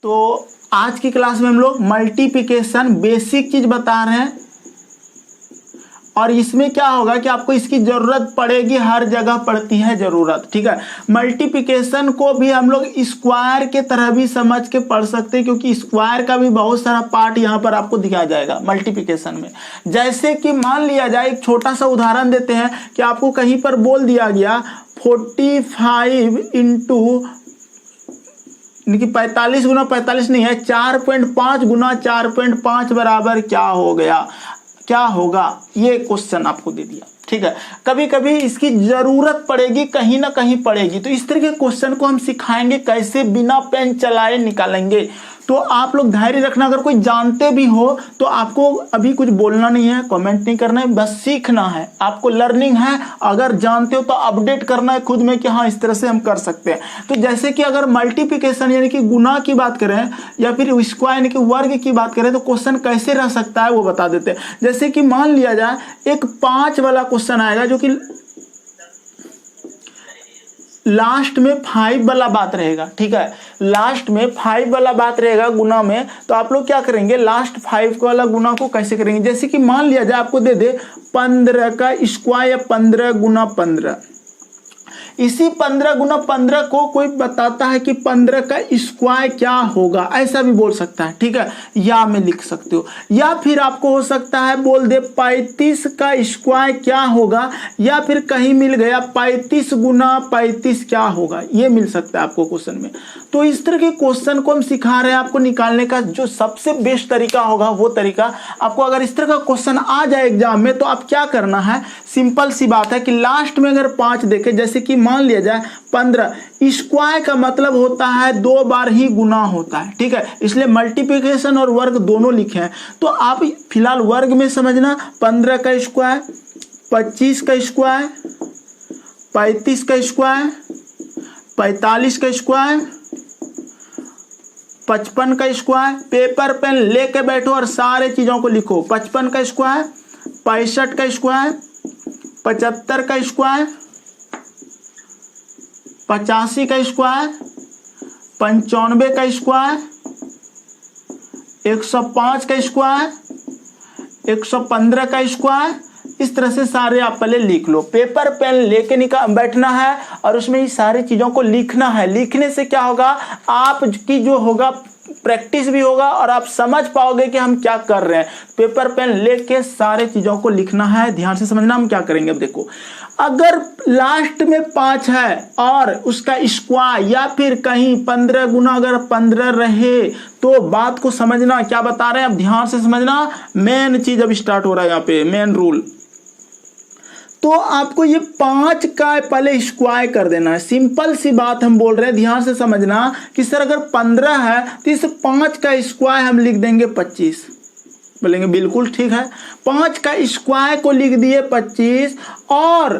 तो आज की क्लास में हम लोग मल्टीप्लिकेशन बेसिक चीज बता रहे हैं और इसमें क्या होगा कि आपको इसकी जरूरत पड़ेगी, हर जगह पड़ती है जरूरत। ठीक है, मल्टीप्लिकेशन को भी हम लोग स्क्वायर के तरह भी समझ के पढ़ सकते हैं, क्योंकि स्क्वायर का भी बहुत सारा पार्ट यहाँ पर आपको दिखाया जाएगा मल्टीप्लिकेशन में। जैसे कि मान लिया जाए, एक छोटा सा उदाहरण देते हैं कि आपको कहीं पर बोल दिया गया 45 इंटू 45 गुना 45 नहीं है, 4.5 गुना 4.5 बराबर क्या हो गया, क्या होगा, ये क्वेश्चन आपको दे दिया। ठीक है, कभी कभी इसकी जरूरत पड़ेगी, कहीं ना कहीं पड़ेगी, तो इस तरह के क्वेश्चन को हम सिखाएंगे कैसे बिना पेन चलाए निकालेंगे। तो आप लोग धैर्य रखना, अगर कोई जानते भी हो तो आपको अभी कुछ बोलना नहीं है, कमेंट नहीं करना है, बस सीखना है, आपको लर्निंग है। अगर जानते हो तो अपडेट करना है खुद में कि हाँ इस तरह से हम कर सकते हैं। तो जैसे कि अगर मल्टीप्लिकेशन यानी कि गुना की बात करें या फिर स्क्वायर यानी कि वर्ग की बात करें तो क्वेश्चन कैसे रह सकता है वो बता देते हैं। जैसे कि मान लिया जाए एक 5 वाला क्वेश्चन आएगा जो कि लास्ट में 5 वाला बात रहेगा। ठीक है, लास्ट में 5 वाला बात रहेगा गुना में, तो आप लोग क्या करेंगे, लास्ट 5 वाला गुना को कैसे करेंगे। जैसे कि मान लिया जाए आपको दे दे 15 का स्क्वायर या 15 गुना 15, इसी 15 गुना 15 को कोई बताता है कि 15 का स्क्वायर क्या होगा, ऐसा भी बोल सकता है। ठीक है, या में लिख सकते हो, या फिर आपको हो सकता है बोल दे 35 का स्क्वायर क्या होगा, या फिर कहीं मिल गया 35 गुना 35 क्या होगा, ये मिल सकता है आपको क्वेश्चन में। तो इस तरह के क्वेश्चन को हम सिखा रहे हैं आपको निकालने का। जो सबसे बेस्ट तरीका होगा वो तरीका आपको, अगर इस तरह का क्वेश्चन आ जाए एग्जाम में तो आप क्या करना है, सिंपल सी बात है कि लास्ट में अगर 5 देखे, जैसे कि मान लिया जाए 15, स्क्वायर का मतलब होता है 2 बार ही गुना होता है। ठीक है, इसलिए मल्टीप्लिकेशन और वर्ग दोनों लिखे हैं। तो आप फिलहाल वर्ग में समझना, 15 का स्क्वायर, 25 का स्क्वायर, 35 का स्क्वायर, 45 का स्क्वायर, 55 का स्क्वायर। पेपर पेन लेके बैठो और सारे चीजों को लिखो। 55 का स्क्वायर, 65 का स्क्वायर, 75 का स्क्वायर, 85 का स्क्वायर, 95 का स्क्वायर, 105 का स्क्वायर, 115 का स्क्वायर। इस तरह से सारे आप पहले लिख लो, पेपर पेन लेके बैठना है और उसमें ये सारी चीजों को लिखना है। लिखने से क्या होगा, आपकी जो होगा प्रैक्टिस भी होगा और आप समझ पाओगे कि हम क्या कर रहे हैं। पेपर पेन लेके सारे चीजों को लिखना है, ध्यान से समझना हम क्या करेंगे। अब देखो, अगर लास्ट में 5 है और उसका स्क्वायर या फिर कहीं 15 गुना अगर 15 रहे तो बात को समझना, क्या बता रहे हैं अब ध्यान से समझना। मेन चीज अब स्टार्ट हो रहा है यहाँ पे, मेन रूल। तो आपको ये 5 का पहले स्क्वायर कर देना है, सिंपल सी बात हम बोल रहे हैं, ध्यान से समझना कि सर अगर 15 है तो इस 5 का स्क्वायर हम लिख देंगे 25। बोलेंगे बिल्कुल ठीक है, 5 का स्क्वायर को लिख दिए 25 और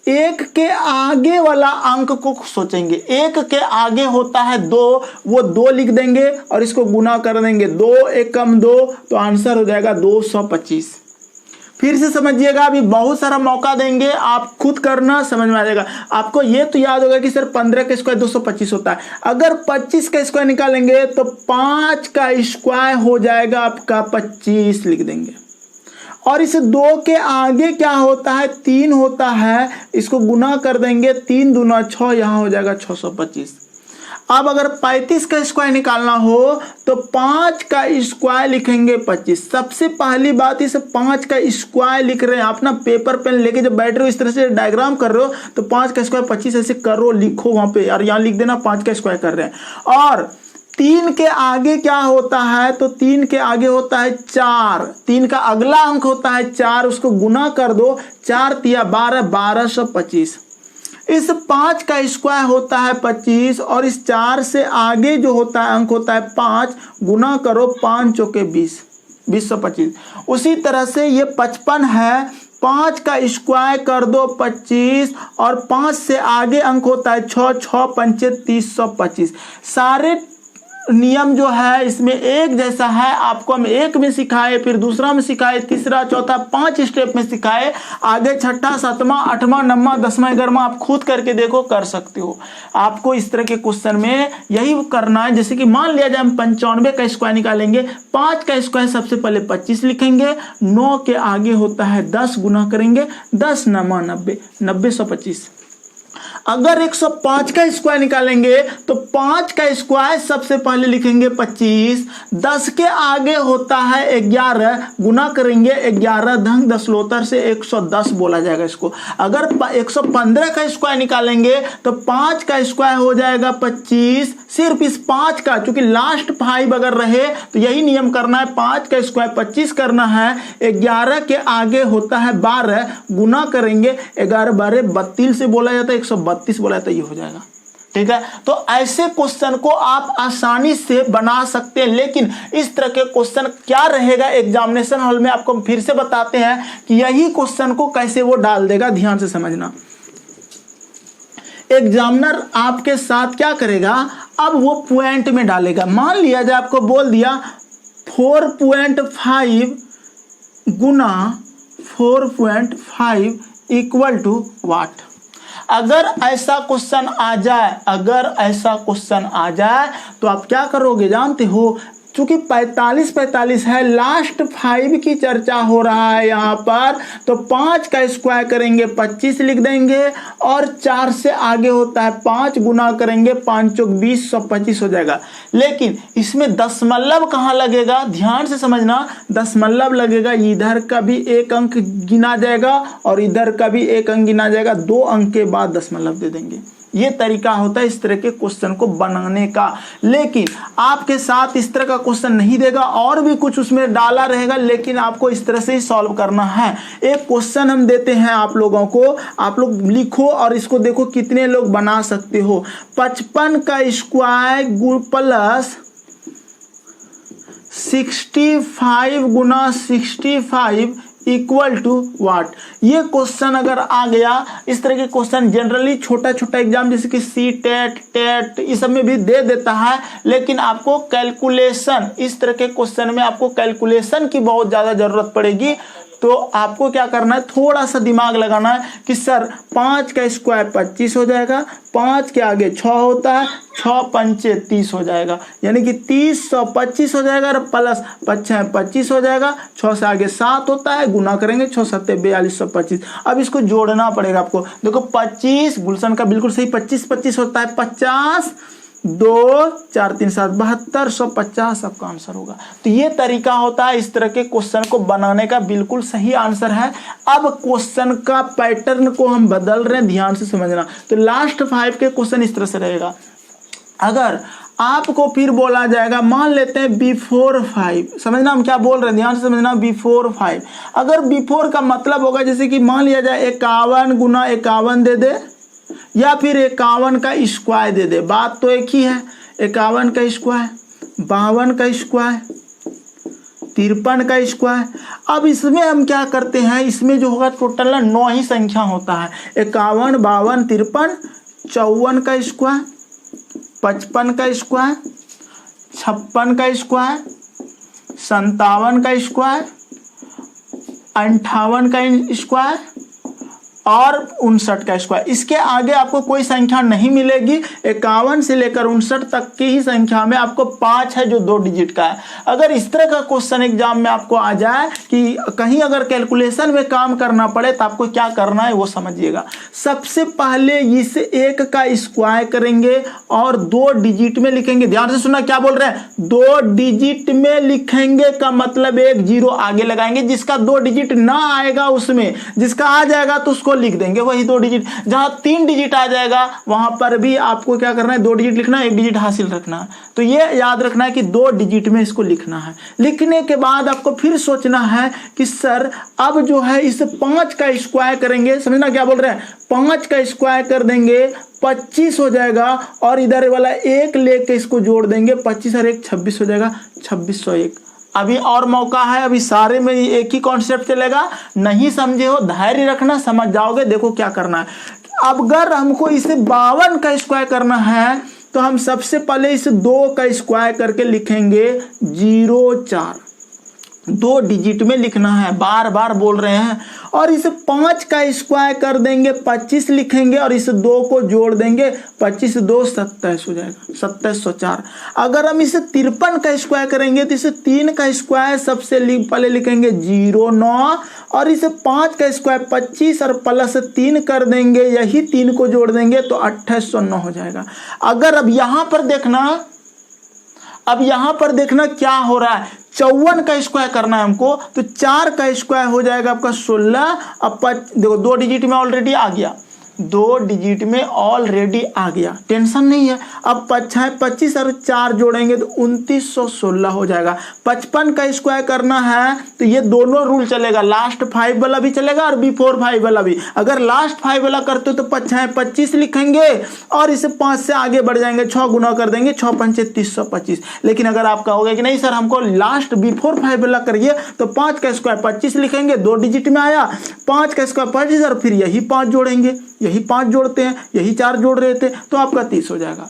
1 के आगे वाला अंक को सोचेंगे। 1 के आगे होता है 2, वो 2 लिख देंगे और इसको गुना कर देंगे, 2 1 कम 2, तो आंसर हो जाएगा 225। फिर से समझिएगा, अभी बहुत सारा मौका देंगे, आप खुद करना, समझ में आ जाएगा। आपको ये तो याद होगा कि सर 15 का स्क्वायर 225 होता है। अगर 25 का स्क्वायर निकालेंगे तो 5 का स्क्वायर हो जाएगा आपका 25 लिख देंगे। और इस 2 के आगे क्या होता है, 3 होता है, इसको गुना कर देंगे, 3 दूना 6, यहाँ हो जाएगा 625। अब अगर 35 का स्क्वायर निकालना हो तो 5 का स्क्वायर लिखेंगे 25। सबसे पहली बात, इस 5 का स्क्वायर लिख रहे हैं आप ना, पेपर पेन लेके जब बैठ रहे हो इस तरह से डायग्राम कर रहे हो तो 5 का स्क्वायर 25 ऐसे करो, लिखो वहां पे, और यहाँ लिख देना 5 का स्क्वायर कर रहे हैं। और 3 के आगे क्या होता है, तो 3 के आगे होता है 4, 3 का अगला अंक होता है 4, उसको गुना कर दो, 4 तिया 12, 1225। इस 5 का स्क्वायर होता है 25 और इस 4 से आगे जो होता है अंक होता है 5, गुना करो 5 चौके 20, 2025। उसी तरह से ये 55 है, 5 का स्क्वायर कर दो 25 और 5 से आगे अंक होता है 6, 6 पंचे 325। सारे नियम जो है इसमें एक जैसा है। आपको हम एक में सिखाए, फिर दूसरा में सिखाए, तीसरा, चौथा, 5 स्टेप में सिखाए। आगे छठा, 7वां, 8वां, 9वां, 10वां, 11वां आप खुद करके देखो, कर सकते हो। आपको इस तरह के क्वेश्चन में यही करना है। जैसे कि मान लिया जाए हम 95 का स्क्वायर निकालेंगे, 5 का स्क्वायर सबसे पहले 25 लिखेंगे, 9 के आगे होता है 10, गुना करेंगे, 10 9 90, 90 125। अगर 105 का स्क्वायर निकालेंगे तो 5 का स्क्वायर सबसे पहले लिखेंगे 25, 10 के आगे होता है 11, गुना करेंगे 11 धन 10 लोतर से 110 बोला जाएगा इसको। अगर 115 का स्क्वायर निकालेंगे तो 5 का स्क्वायर हो जाएगा 25, सिर्फ इस 5 का, चूंकि लास्ट 5 अगर रहे तो यही नियम करना है, 5 का स्क्वायर 25 करना है, 11 के आगे होता है 12, गुना करेंगे 11 12 32 से बोला जाता है, 132 बोला जाता है, ये हो जाएगा। ठीक है, तो ऐसे क्वेश्चन को आप आसानी से बना सकते हैं। लेकिन इस तरह के क्वेश्चन क्या रहेगा एग्जामिनेशन हॉल में, आपको हम फिर से बताते हैं कि यही क्वेश्चन को कैसे वो डाल देगा। ध्यान से समझना, एग्जामिनर आपके साथ क्या करेगा, अब वो पॉइंट में डालेगा। मान लिया जाए आपको बोल दिया 4.5 गुना 4.5 इक्वल टू वाट। अगर ऐसा क्वेश्चन आ जाए, अगर ऐसा क्वेश्चन आ जाए तो आप क्या करोगे जानते हो, चूंकि 45 है, लास्ट 5 की चर्चा हो रहा है यहाँ पर, तो 5 का स्क्वायर करेंगे 25 लिख देंगे, और 4 से आगे होता है 5, गुना करेंगे 5 चौक 20, 125 हो जाएगा। लेकिन इसमें दशमलव कहाँ लगेगा, ध्यान से समझना, दशमलव लगेगा, इधर का भी एक अंक गिना जाएगा और इधर का भी एक अंक गिना जाएगा, 2 अंक के बाद दशमलव दे देंगे। ये तरीका होता है इस तरह के क्वेश्चन को बनाने का। लेकिन आपके साथ इस तरह का क्वेश्चन नहीं देगा, और भी कुछ उसमें डाला रहेगा, लेकिन आपको इस तरह से ही सॉल्व करना है। एक क्वेश्चन हम देते हैं आप लोगों को, आप लोग लिखो और इसको देखो कितने लोग बना सकते हो। 55 का स्क्वायर प्लस 65 गुना 65 इक्वल टू वाट। ये क्वेश्चन अगर आ गया, इस तरह के क्वेश्चन जनरली छोटा छोटा एग्जाम जैसे कि सी टेट टेट इस सब में भी दे देता है, लेकिन आपको कैलकुलेशन, इस तरह के क्वेश्चन में आपको कैलकुलेशन की बहुत ज़्यादा ज़रूरत पड़ेगी। तो आपको क्या करना है, थोड़ा सा दिमाग लगाना है कि सर 5 का स्क्वायर 25 हो जाएगा, 5 के आगे 6 होता है, 6 पंचे 30 हो जाएगा, यानी कि 30 125 हो जाएगा, प्लस 5 25 हो जाएगा, 6 से आगे 7 होता है, गुना करेंगे 6 7 42 125। अब इसको जोड़ना पड़ेगा आपको। देखो 25, गुलशन का बिल्कुल सही, 25 25 होता है 50, 2 4 3 7 72, 150 आपका आंसर होगा। तो ये तरीका होता है इस तरह के क्वेश्चन को बनाने का, बिल्कुल सही आंसर है। अब क्वेश्चन का पैटर्न को हम बदल रहे हैं, ध्यान से समझना। तो लास्ट 5 के क्वेश्चन इस तरह से रहेगा। अगर आपको फिर बोला जाएगा, मान लेते हैं बिफोर 5, समझना हम क्या बोल रहे हैं, ध्यान से समझना, बिफोर 5। अगर बिफोर का मतलब होगा जैसे कि मान लिया जाए 51 गुना 51 दे दे, या फिर 51 का स्क्वायर दे दे, बात तो एक ही है। 51 का स्क्वायर, 52 का स्क्वायर, 53 का स्क्वायर। अब इसमें हम क्या करते हैं, इसमें जो होगा टोटल 9 ही संख्या होता है। 51 52 53, 54 का स्क्वायर, 55 का स्क्वायर, 56 का स्क्वायर, 57 का स्क्वायर, 58 का स्क्वायर और 59 का स्क्वायर। इसके आगे आपको कोई संख्या नहीं मिलेगी। 51 से लेकर 59 तक की ही संख्या में आपको 5 है जो 2 डिजिट का है। अगर इस तरह का क्वेश्चन एग्जाम में आपको आ जाए कि कहीं अगर कैलकुलेशन में काम करना पड़े तो आपको क्या करना है वो समझिएगा। सबसे पहले इस 1 का स्क्वायर करेंगे और 2 डिजिट में लिखेंगे। ध्यान से सुनना क्या बोल रहे हैं, 2 डिजिट में लिखेंगे का मतलब एक 0 आगे लगाएंगे। जिसका 2 डिजिट ना आएगा उसमें, जिसका आ जाएगा तो उसको लिख देंगे वही 2 डिजिट। जहां 3 डिजिट आ जाएगा वहां पर भी आपको क्या करना है, 2 डिजिट लिखना है, 1 डिजिट हासिल रखना है। तो ये याद रखना है कि 2 डिजिट में इसको लिखना है। लिखने के बाद आपको फिर सोचना है कि सर अब जो है इस 5 का स्क्वायर करेंगे। समझना क्या बोल रहे हैं, 5 का स्क्वायर कर देंगे 25 हो जाएगा और इधर वाला 1 लेके इसको जोड़ देंगे, 25 और 1 26 हो जाएगा, 2601। अभी और मौका है, अभी सारे में एक ही कॉन्सेप्ट चलेगा। नहीं समझे हो धैर्य रखना, समझ जाओगे। देखो क्या करना है, अब अगर हमको इसे 52 का स्क्वायर करना है तो हम सबसे पहले इस 2 का स्क्वायर करके लिखेंगे 0,4, 2 डिजिट में लिखना है, बार बार बोल रहे हैं। और इस 5 का स्क्वायर कर देंगे 25 लिखेंगे और इस 2 को जोड़ देंगे 25 2 27 हो जाएगा 2704। अगर हम इसे 53 का स्क्वायर करेंगे तो इसे 3 का स्क्वायर सबसे पहले लिखेंगे 0,9 और इसे 5 का स्क्वायर 25 और प्लस 3 कर देंगे, यही 3 को जोड़ देंगे तो 2809 हो जाएगा। अगर अब यहाँ पर देखना क्या हो रहा है, 54 का स्क्वायर करना है हमको, तो 4 का स्क्वायर हो जाएगा आपका 16। अब देखो 2 डिजिट में ऑलरेडी आ गया, 2 डिजिट में ऑलरेडी आ गया, टेंशन नहीं है। अब 25 और 4 जोड़ेंगे तो 2916 हो जाएगा। 55 का स्क्वायर करना है तो ये दोनों रूल चलेगा, लास्ट 5 वाला भी चलेगा और बिफोर 5 वाला भी। अगर लास्ट 5 वाला करते हो तो 25 लिखेंगे और इसे 5 से आगे बढ़ जाएंगे, 6 गुना कर देंगे, 6 पंचे 325। लेकिन अगर आप कहोगे कि नहीं सर हमको लास्ट बिफोर 5 वाला करिए, तो 5 का स्क्वायर 25 लिखेंगे, 2 डिजिट में आया, 5 का स्क्वायर 25 और फिर यही 5 जोड़ेंगे, यही 5 जोड़ते हैं, यही 4 जोड़ रहे थे, तो आपका 30 हो जाएगा।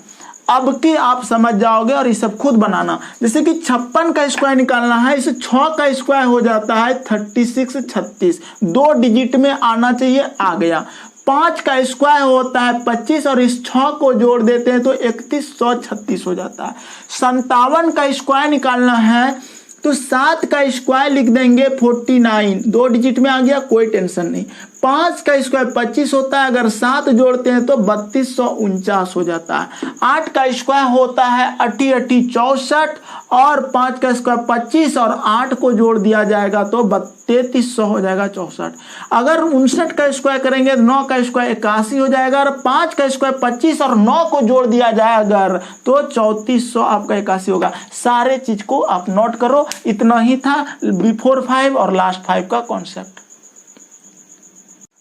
अब की आप समझ जाओगे और ये सब खुद बनाना। जैसे कि 56 का स्क्वायर निकालना है, इसे 6 का स्क्वायर हो जाता है 36, 2 डिजिट में आना चाहिए, आ गया। 5 का स्क्वायर होता है 25 और इस 6 को जोड़ देते हैं तो 3136 हो जाता है। 57 का स्क्वायर निकालना है तो 7 का स्क्वायर लिख देंगे 49, 2 डिजिट में आ गया, कोई टेंशन नहीं। 5 का स्क्वायर 25 होता है, अगर 7 जोड़ते हैं तो 3249 हो जाता है। 8 का स्क्वायर होता है 8 64 और 5 का स्क्वायर 25 और 8 को जोड़ दिया जाएगा तो 3300 हो जाएगा 64। अगर 59 का स्क्वायर करेंगे 9 का स्क्वायर 81 हो जाएगा और 5 का स्क्वायर 25 और 9 को जोड़ दिया जाए अगर तो 3400 आपका 81 होगा। सारे चीज को आप नोट करो, इतना ही था बिफोर 5 और लास्ट 5 का कॉन्सेप्ट।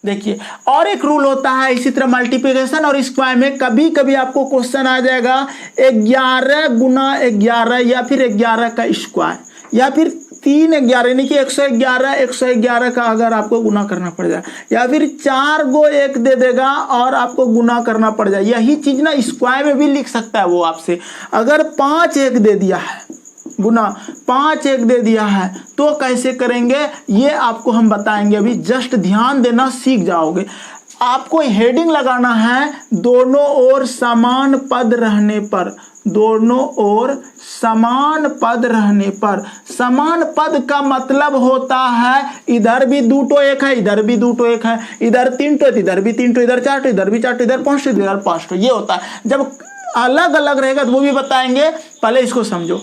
देखिए और एक रूल होता है इसी तरह मल्टीप्लिकेशन और स्क्वायर में कभी कभी आपको क्वेश्चन आ जाएगा 11 गुना 11 या फिर 11 का स्क्वायर या फिर 3 11 यानी कि 111 का अगर आपको गुना करना पड़ जाए या फिर 4 गो 1 दे देगा और आपको गुना करना पड़ जाए। यही चीज ना स्क्वायर में भी लिख सकता है वो आपसे। अगर 5 1 दे दिया है गुना 5 1 दे दिया है तो कैसे करेंगे ये आपको हम बताएंगे, अभी जस्ट ध्यान देना सीख जाओगे। आपको हेडिंग लगाना है दोनों ओर समान पद रहने पर, दोनों ओर समान पद रहने पर। समान पद का मतलब होता है इधर भी 2 टो 1 है, इधर भी 2 टो 1 है, इधर 3 टो इधर भी 3 टो, इधर 4 टो इधर भी 4 टो, इधर 5 टो इधर 5 टो। ये होता है। जब अलग अलग रहेगा तो वो भी बताएंगे, पहले इसको समझो।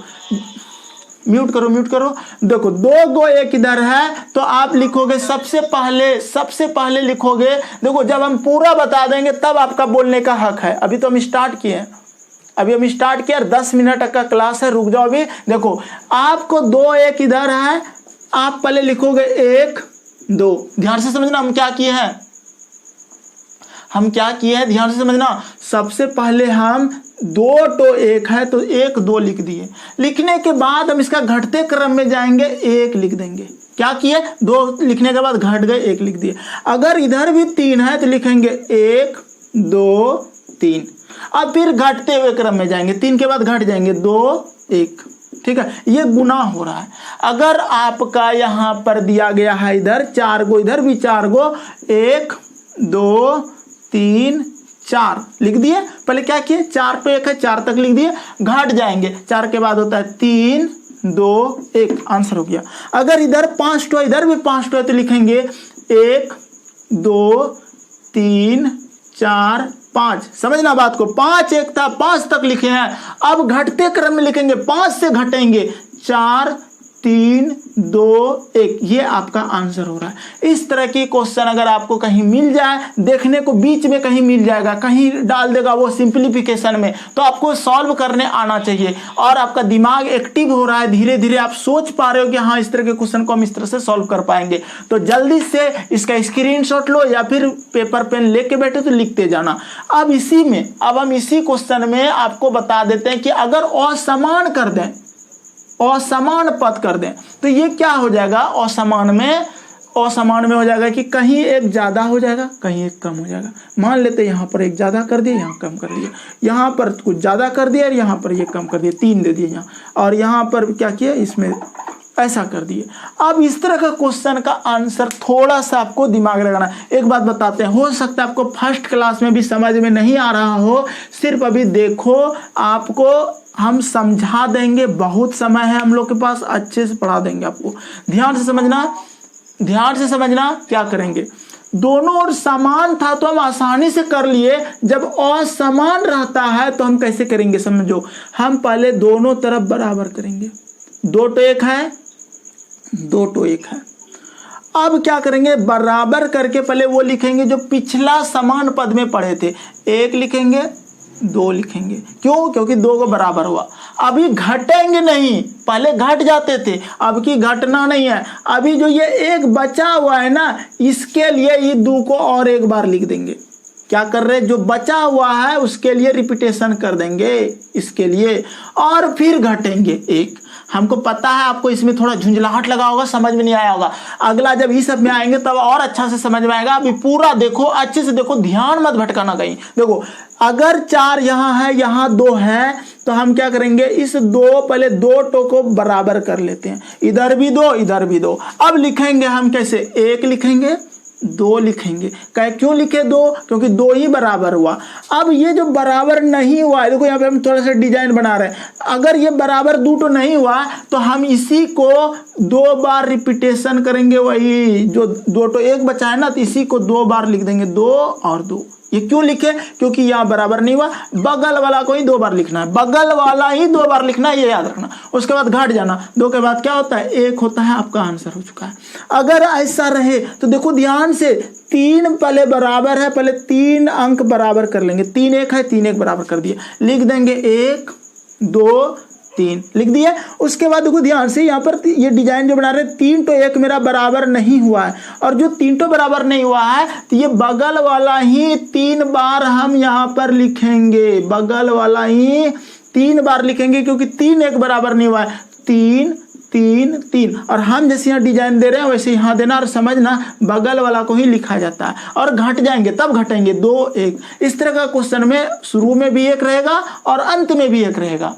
म्यूट करो। देखो 2 गो 1 इधर है तो आप लिखोगे सबसे पहले लिखोगे। देखो जब हम पूरा बता देंगे तब आपका बोलने का हक है। अभी तो हम स्टार्ट किए हैं, अभी हम स्टार्ट किया, 10 मिनट का क्लास है, रुक जाओ अभी। देखो आपको 2 1 इधर है, आप पहले लिखोगे 1 2। ध्यान से समझना हम क्या किए हैं, ध्यान से समझना। सबसे पहले हम 2 टो 1 है तो 1 2 लिख दिए। लिखने के बाद हम इसका घटते क्रम में जाएंगे, 1 लिख देंगे। क्या किए, 2 लिखने के बाद घट गए, 1 लिख दिए। अगर इधर भी 3 है तो लिखेंगे 1 2 3। अब फिर घटते हुए क्रम में जाएंगे, 3 के बाद घट जाएंगे 2 1। ठीक है, ये गुना हो रहा है। अगर आपका यहां पर दिया गया है इधर 4 गो, इधर भी 4 गो, 1 2 3 4 लिख दिए। पहले क्या किए, 4 पे 1 है, 4 तक लिख दिए, घट जाएंगे। 4 के बाद होता है 3 2 1, आंसर हो गया। अगर इधर 5 टो इधर भी 5 टो है तो लिखेंगे 1 2 3 4 5। समझना बात को, 5 1 था, 5 तक लिखे हैं। अब घटते क्रम में लिखेंगे, 5 से घटेंगे 4 3 2 1। ये आपका आंसर हो रहा है। इस तरह की क्वेश्चन अगर आपको कहीं मिल जाए, देखने को बीच में कहीं मिल जाएगा, कहीं डाल देगा वो सिंप्लीफिकेशन में, तो आपको सॉल्व करने आना चाहिए और आपका दिमाग एक्टिव हो रहा है। धीरे धीरे आप सोच पा रहे हो कि हाँ इस तरह के क्वेश्चन को हम इस तरह से सॉल्व कर पाएंगे। तो जल्दी से इसका स्क्रीनशॉट लो या फिर पेपर पेन लेके बैठे तो लिखते जाना। अब हम इसी क्वेश्चन में आपको बता देते हैं कि अगर असमान कर दें, असमान पद कर दें तो ये क्या हो जाएगा। असमान में असमान में हो जाएगा कि कहीं एक ज़्यादा हो जाएगा, कहीं एक कम हो जाएगा। मान लेते यहाँ पर एक ज़्यादा कर दिया, यहाँ कम कर दिया, यहाँ पर कुछ ज़्यादा कर दिया और यहाँ पर ये कम कर दिया, 3 दे दिए यहाँ, और यहाँ पर क्या किया, इसमें ऐसा कर दिए। अब इस तरह का क्वेश्चन का आंसर थोड़ा सा आपको दिमाग लगाना। एक बात बताते हैं, हो सकता है आपको फर्स्ट क्लास में भी समझ में नहीं आ रहा हो, सिर्फ अभी देखो, आपको हम समझा देंगे, बहुत समय है हम लोग के पास, अच्छे से पढ़ा देंगे आपको। ध्यान से समझना, ध्यान से समझना। क्या करेंगे, दोनों ओर समान था तो हम आसानी से कर लिए, जब असमान रहता है तो हम कैसे करेंगे, समझो। हम पहले दोनों तरफ बराबर करेंगे, 2 तो 1 है, 2 तो 1 है। अब क्या करेंगे, बराबर करके पहले वो लिखेंगे जो पिछला समान पद में पढ़े थे, 1 लिखेंगे, 2 लिखेंगे। क्यों, क्योंकि 2 को बराबर हुआ। अभी घटेंगे नहीं, पहले घट जाते थे, अब की घटना नहीं है। अभी जो ये 1 बचा हुआ है ना, इसके लिए ये 2 को और एक बार लिख देंगे। क्या कर रहे हैं, जो बचा हुआ है उसके लिए रिपीटेशन कर देंगे, इसके लिए, और फिर घटेंगे 1। हमको पता है आपको इसमें थोड़ा झुंझलाहट लगा होगा, समझ में नहीं आया होगा। अगला जब इस सब में आएंगे तब और अच्छा से समझ में आएगा। अभी पूरा देखो, अच्छे से देखो, ध्यान मत भटकाना कहीं। देखो, अगर 4 यहाँ है, यहाँ 2 है, तो हम क्या करेंगे, इस 2 पहले 2 टो को बराबर कर लेते हैं, इधर भी 2, इधर भी 2। अब लिखेंगे हम कैसे, 1 लिखेंगे, 2 लिखेंगे। क्यों लिखे 2, क्योंकि 2 ही बराबर हुआ। अब ये जो बराबर नहीं हुआ है, देखो यहाँ पे हम थोड़ा सा डिजाइन बना रहे हैं, अगर ये बराबर 2 तो नहीं हुआ तो हम इसी को 2 बार रिपीटेशन करेंगे, वही जो 2 तो 1 बचा है ना, तो इसी को 2 बार लिख देंगे, 2 और 2। ये क्यों लिखे, क्योंकि यहाँ बराबर नहीं हुआ, बगल वाला को ही 2 बार लिखना है, बगल वाला ही 2 बार लिखना है, ये याद रखना। उसके बाद घट जाना, 2 के बाद क्या होता है, 1 होता है, आपका आंसर हो चुका है। अगर ऐसा रहे तो देखो ध्यान से, 3 पहले बराबर है, पहले 3 अंक बराबर कर लेंगे, 3 1 है, 3 1 बराबर कर दिए, लिख देंगे 1 2 3, लिख दिया। उसके बाद देखो ध्यान से, यहाँ पर ये डिजाइन जो बना रहे हैं, 3 तो 1 मेरा बराबर नहीं हुआ है, और जो 3 तो बराबर नहीं हुआ है तो ये बगल वाला ही 3 बार हम यहाँ पर लिखेंगे, बगल वाला ही 3 बार लिखेंगे, क्योंकि 3 1 बराबर नहीं हुआ है, 3 3 3। और हम जैसे यहाँ डिजाइन दे रहे हैं वैसे यहाँ देना, और समझना बगल वाला को ही लिखा जाता है। और घट जाएंगे तब घटेंगे, 2 1। इस तरह का क्वेश्चन में शुरू में भी 1 रहेगा और अंत में भी 1 रहेगा।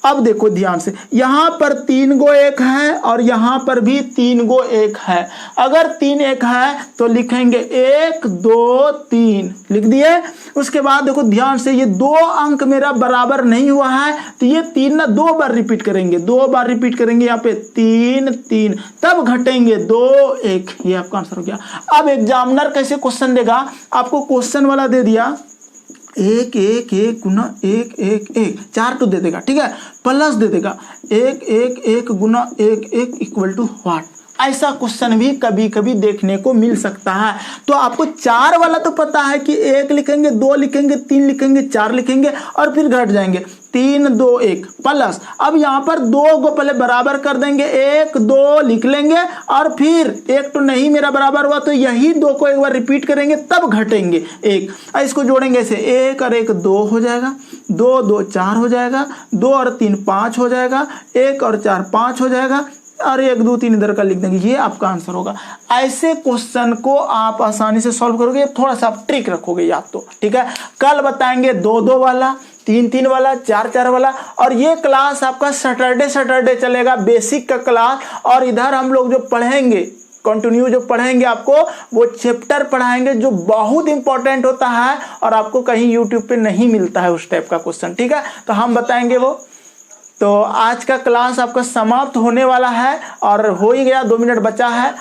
अब देखो ध्यान से, यहाँ पर 3 गो 1 है और यहाँ पर भी 3 गो 1 है। अगर 3 1 है तो लिखेंगे 1 2 3, लिख दिए। उसके बाद देखो ध्यान से, ये 2 अंक मेरा बराबर नहीं हुआ है, तो ये 3 ना 2 बार रिपीट करेंगे, 2 बार रिपीट करेंगे, यहाँ पे 3 3, तब घटेंगे 2 1। ये आपका आंसर हो गया। अब एग्जामिनर कैसे क्वेश्चन देगा, आपको क्वेश्चन वाला दे दिया, 1 1 1 गुना 1 1 1, 4 तो दे देगा, ठीक है, प्लस दे देगा 1 1 1 गुना 1 1 इक्वल टू व्हाट। ऐसा क्वेश्चन भी कभी कभी देखने को मिल सकता है। तो आपको 4 वाला तो पता है कि 1 लिखेंगे, 2 लिखेंगे, 3 लिखेंगे, 4 लिखेंगे, और फिर घट जाएंगे, 3 2 1 प्लस। अब यहाँ पर 2 को पहले बराबर कर देंगे, 1 2 लिख लेंगे, और फिर 1 तो नहीं मेरा बराबर हुआ, तो यही 2 को एक बार रिपीट करेंगे, तब घटेंगे 1। इसको जोड़ेंगे ऐसे, 1 और 1 2 हो जाएगा, 2 2 4 हो जाएगा, 2 और 3 5 हो जाएगा, 1 और 4 5 हो जाएगा, और 1 2 3 इधर का लिख देंगे। ये आपका आंसर होगा। ऐसे क्वेश्चन को आप आसानी से सॉल्व करोगे, थोड़ा सा आप ट्रिक रखोगे याद तो, ठीक है। कल बताएंगे 2 2 वाला, 3 3 वाला, 4 4 वाला, और ये क्लास आपका सैटरडे चलेगा, बेसिक का क्लास। और इधर हम लोग जो पढ़ेंगे, कंटिन्यू जो पढ़ेंगे, आपको वो चैप्टर पढ़ाएंगे जो बहुत इंपॉर्टेंट होता है और आपको कहीं यूट्यूब पे नहीं मिलता है उस टाइप का क्वेश्चन, ठीक है। तो हम बताएंगे वो। तो आज का क्लास आपका समाप्त होने वाला है, और हो ही गया, 2 मिनट बचा है।